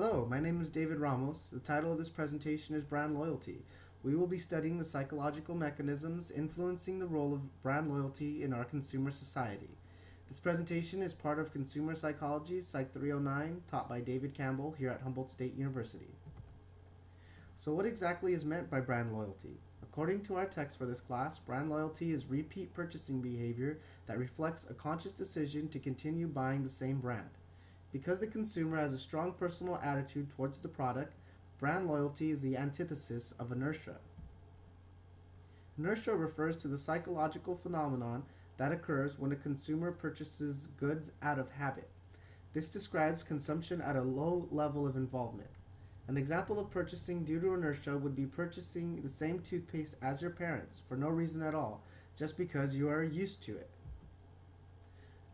Hello, my name is David Ramos. The title of this presentation is Brand Loyalty. We will be studying the psychological mechanisms influencing the role of brand loyalty in our consumer society. This presentation is part of Consumer Psychology Psych 309, taught by David Campbell here at Humboldt State University. So what exactly is meant by brand loyalty? According to our text for this class, brand loyalty is repeat purchasing behavior that reflects a conscious decision to continue buying the same brand. Because the consumer has a strong personal attitude towards the product, brand loyalty is the antithesis of inertia. Inertia refers to the psychological phenomenon that occurs when a consumer purchases goods out of habit. This describes consumption at a low level of involvement. An example of purchasing due to inertia would be purchasing the same toothpaste as your parents for no reason at all, just because you are used to it.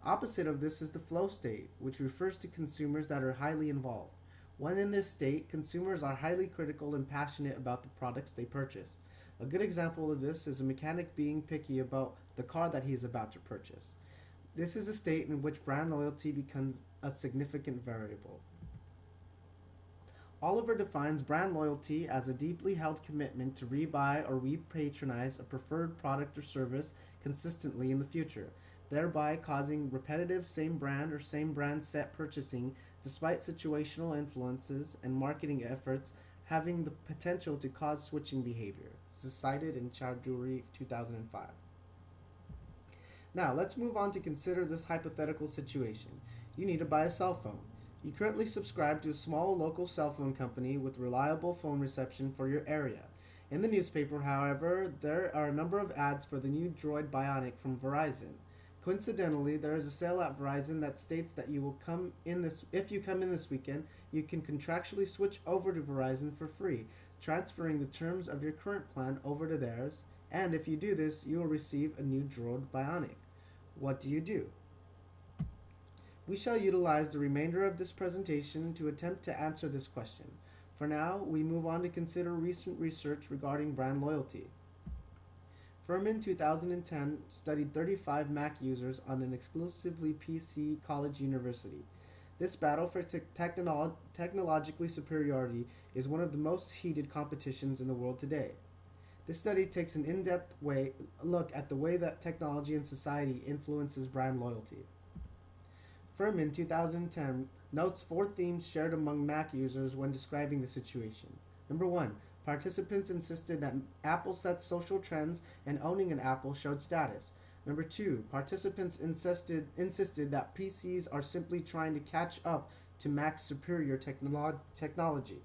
Opposite of this is the flow state, which refers to consumers that are highly involved. When in this state, consumers are highly critical and passionate about the products they purchase. A good example of this is a mechanic being picky about the car that he is about to purchase. This is a state in which brand loyalty becomes a significant variable. Oliver defines brand loyalty as a deeply held commitment to rebuy or repatronize a preferred product or service consistently in the future, thereby causing repetitive same brand or same brand set purchasing despite situational influences and marketing efforts having the potential to cause switching behavior. This is cited in Chowdhury 2005. Now, let's move on to consider this hypothetical situation. You need to buy a cell phone. You currently subscribe to a small local cell phone company with reliable phone reception for your area. In the newspaper, however, there are a number of ads for the new Droid Bionic from Verizon. Coincidentally, there is a sale at Verizon that states that if you come in this weekend, you can contractually switch over to Verizon for free, transferring the terms of your current plan over to theirs, and if you do this, you will receive a new Droid Bionic. What do? We shall utilize the remainder of this presentation to attempt to answer this question. For now, we move on to consider recent research regarding brand loyalty. Furman 2010 studied 35 Mac users on an exclusively PC college university. This battle for technologically superiority is one of the most heated competitions in the world today. This study takes an in-depth look at the way that technology and society influences brand loyalty. Furman 2010 notes 4 themes shared among Mac users when describing the situation. Number 1. Participants insisted that Apple sets social trends and owning an Apple showed status. Number 2. Participants insisted that PCs are simply trying to catch up to Mac's superior technology.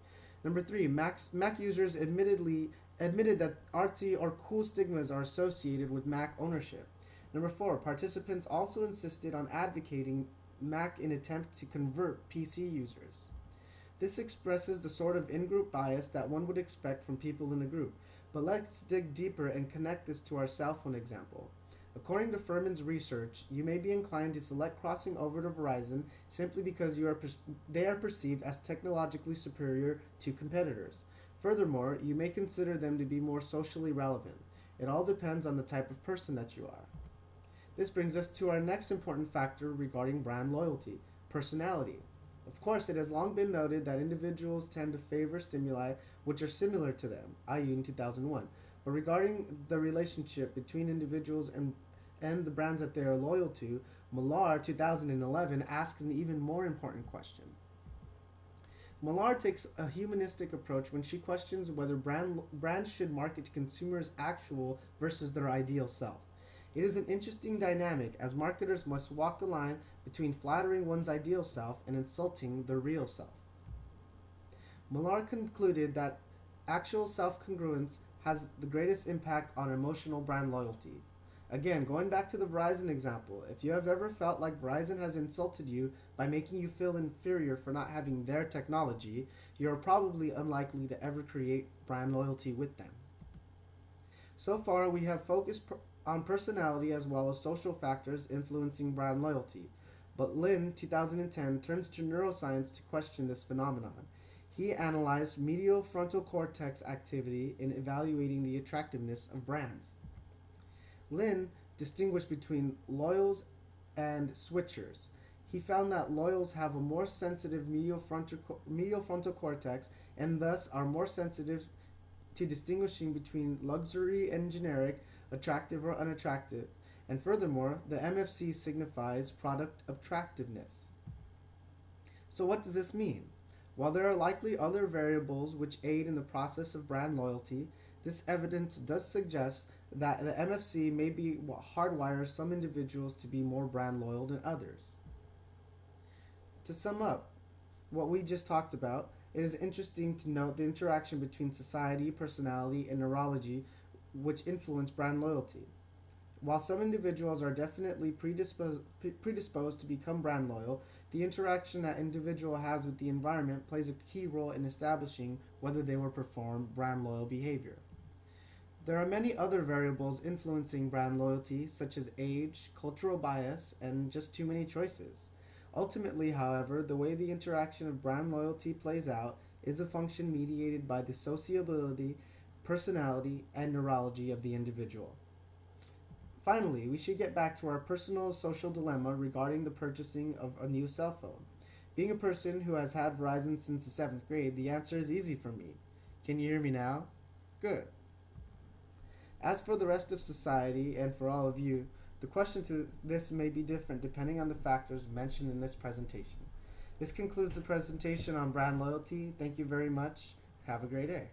Number 3. Mac users admitted that artsy or cool stigmas are associated with Mac ownership. Number 4. Participants also insisted on advocating Mac in attempt to convert PC users. This expresses the sort of in-group bias that one would expect from people in a group, but let's dig deeper and connect this to our cell phone example. According to Furman's research, you may be inclined to select crossing over to Verizon simply because they are perceived as technologically superior to competitors. Furthermore, you may consider them to be more socially relevant. It all depends on the type of person that you are. This brings us to our next important factor regarding brand loyalty: personality. Of course, it has long been noted that individuals tend to favor stimuli which are similar to them, i.e. in 2001. But regarding the relationship between individuals and the brands that they are loyal to, Millar 2011 asks an even more important question. Millar takes a humanistic approach when she questions whether brands should market to consumers' actual versus their ideal self. It is an interesting dynamic, as marketers must walk the line between flattering one's ideal self and insulting their real self. Millar concluded that actual self-congruence has the greatest impact on emotional brand loyalty. Again, going back to the Verizon example, if you have ever felt like Verizon has insulted you by making you feel inferior for not having their technology, you are probably unlikely to ever create brand loyalty with them. So far, we have focused on personality as well as social factors influencing brand loyalty. But Lin, 2010, turns to neuroscience to question this phenomenon. He analyzed medial frontal cortex activity in evaluating the attractiveness of brands. Lin distinguished between loyals and switchers. He found that loyals have a more sensitive medial frontal cortex and thus are more sensitive to distinguishing between luxury and generic, attractive or unattractive, and furthermore, the MFC signifies product attractiveness. So what does this mean? While there are likely other variables which aid in the process of brand loyalty, this evidence does suggest that the MFC may be what hardwires some individuals to be more brand loyal than others. To sum up what we just talked about, it is interesting to note the interaction between society, personality, and neurology which influence brand loyalty. While some individuals are definitely predisposed to become brand loyal, the interaction that individual has with the environment plays a key role in establishing whether they will perform brand loyal behavior. There are many other variables influencing brand loyalty, such as age, cultural bias, and just too many choices. Ultimately, however, the way the interaction of brand loyalty plays out is a function mediated by the sociability, personality, and neurology of the individual. Finally, we should get back to our personal social dilemma regarding the purchasing of a new cell phone. Being a person who has had Verizon since the 7th grade, the answer is easy for me. Can you hear me now? Good. As for the rest of society and for all of you, the question to this may be different depending on the factors mentioned in this presentation. This concludes the presentation on brand loyalty. Thank you very much. Have a great day.